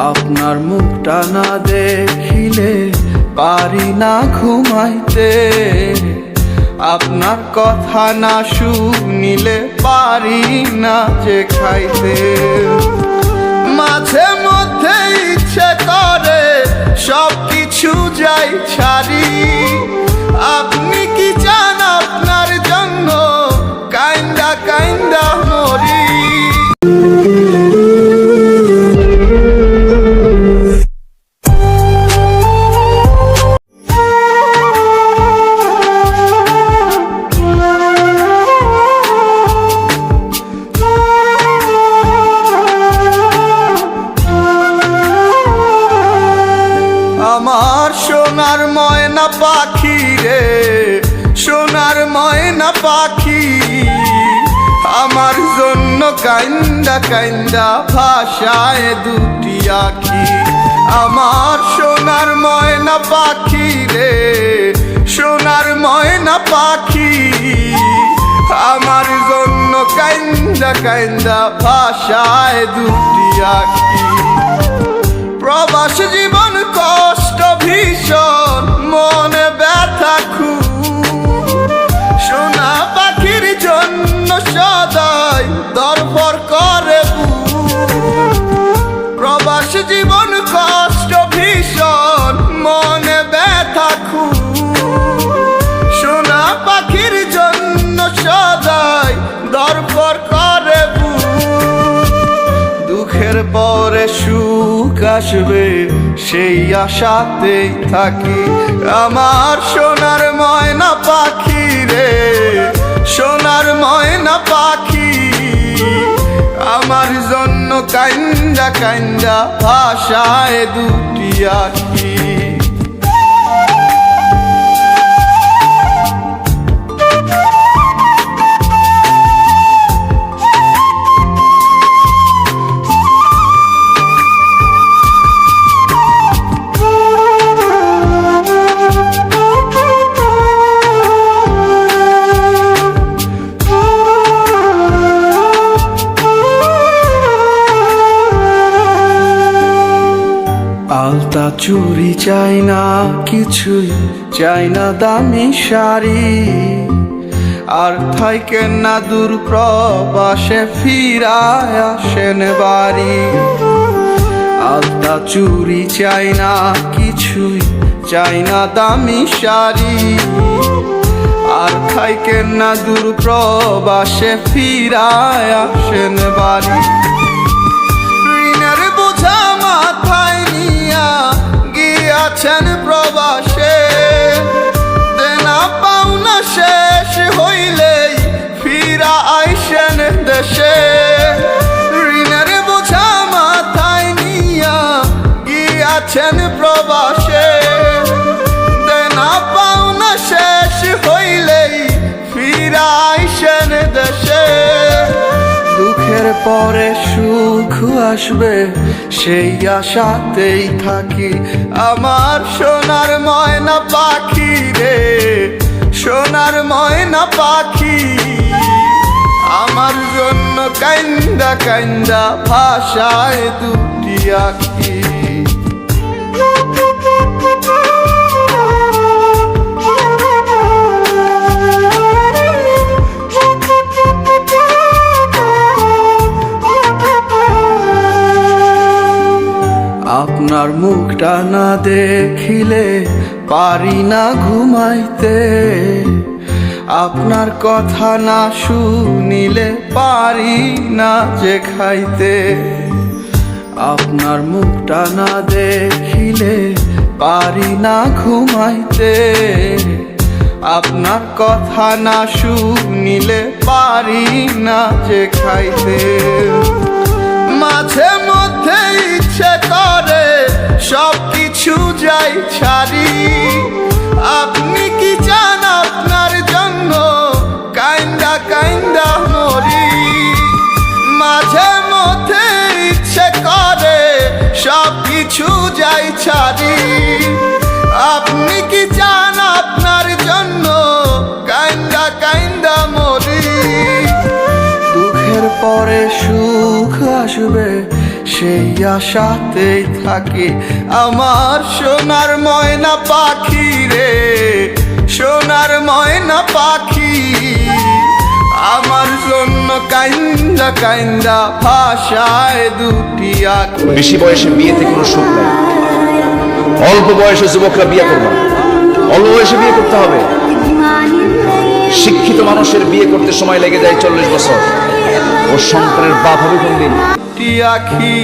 আপনার মুখটা না দেখিলে পারি না ঘুমাইতে, আপনার কথা না শুনিলে পারি না যে খাইতে। মাঝে মধ্যে ইচ্ছে করে সব কিছু যাই ছাড়ি, আপনি কি চান আপনার জন্য কাইন্দা কাইন্দা মরি। আমার সোনার ময়না পাখি রে, সোনার ময়না পাখি, আমার জন্য কাইন্দা কাইন্দা ভাষায় দুটি আখি। আমার সোনার ময়না পাখি রে, সোনার ময়না পাখি, আমার জন্য কাইন্দা কাইন্দা ভাষায় দুটি আখি। প্রবাস জীবন কষ্ট ভীষণ, মনে ব্যথা খুব, সোনা পাখির জন্য সদাই দরপর করে বুক। প্রবাস জীবন কষ্ট ভীষণ, মনে ব্যথা খুব, সোনা পাখির জন্য সদাই দরপর করে বুক। দুঃখের পরে সুখ আসবে সেই আশাতেই থাকি, আমার সোনার ময়না পাখি রে, সোনার ময়না পাখি, আমার জন্য কাইন্দা কাইন্দা ভাষায় দুটি আখি। আলতা চুরি চাই না কিছুই, চাই না দামি শাড়ি, আর থাইকেন না দূর প্রবাসে ফিরায় আসেন বাড়ি। আলতা চুরি চাই না কিছুই, চাই না দামি শাড়ি, আর থাইকেন না দূর প্রবাসে ফিরায় আসেন বাড়ি। ঋণের বোঝা মাথায় নিয়া গিয়াছেন প্রবাসে, দেনা পাওনা শেষ হইলেই ফিরা আইসেন দেশে। ঋণের বোঝা মাথায় নিয়া গিয়াছেন প্রবাসে, দেনা পাওনা শেষ হইলেই ফিরা আইসেন দেশে। দুঃখের পরে সুখ আসবে সেই আশাতেই থাকি, আমার সোনার ময়না পাখি রে, সোনার ময়না পাখি, আমার জন্য কাইন্দা কাইন্দা ভাষায় দুটি আখি। আপনার মুখটা না দেখিলে পারি না ঘুমাইতে, আপনার কথা না শুনিলে পারি না যে খাইতে। আপনার মুখটা না দেখিলে পারি না ঘুমাইতে, আপনার কথা না শুনিলে পারি না যে খাইতে। মাঝে মধ্যে ইচ্ছে করে সব কিছু যাই ছাড়ি, আপনি কি চান আপনার জন্য কাইন্দা কাইন্দা মরি। মাঝে মধ্যে ইচ্ছে করে সব কিছু যাই ছাড়ি, আপনি কি চান আপনার জন্য কাইন্দা কাইন্দা মরি। দুঃখের পরে সুখ আসবে সেই আশাতেই থাকি আমার সোনার ময়না পাখি রে, সোনার ময়না পাখি। আমার জন্য কাইন্দা কাইন্দা ভাষায় দুটি আঁখি। বেশি বয়সে বিয়েতে কোনো সুখ নাই। অল্প বয়সে যুবকরা বিয়ে করবে না, অল্প বয়সে বিয়ে করতে হবে। শিক্ষিত মানুষের বিয়ে করতে সময় লেগে যায় 40 বছর। ওর সন্তানের বাপ হবে কোনদিন? আঁখি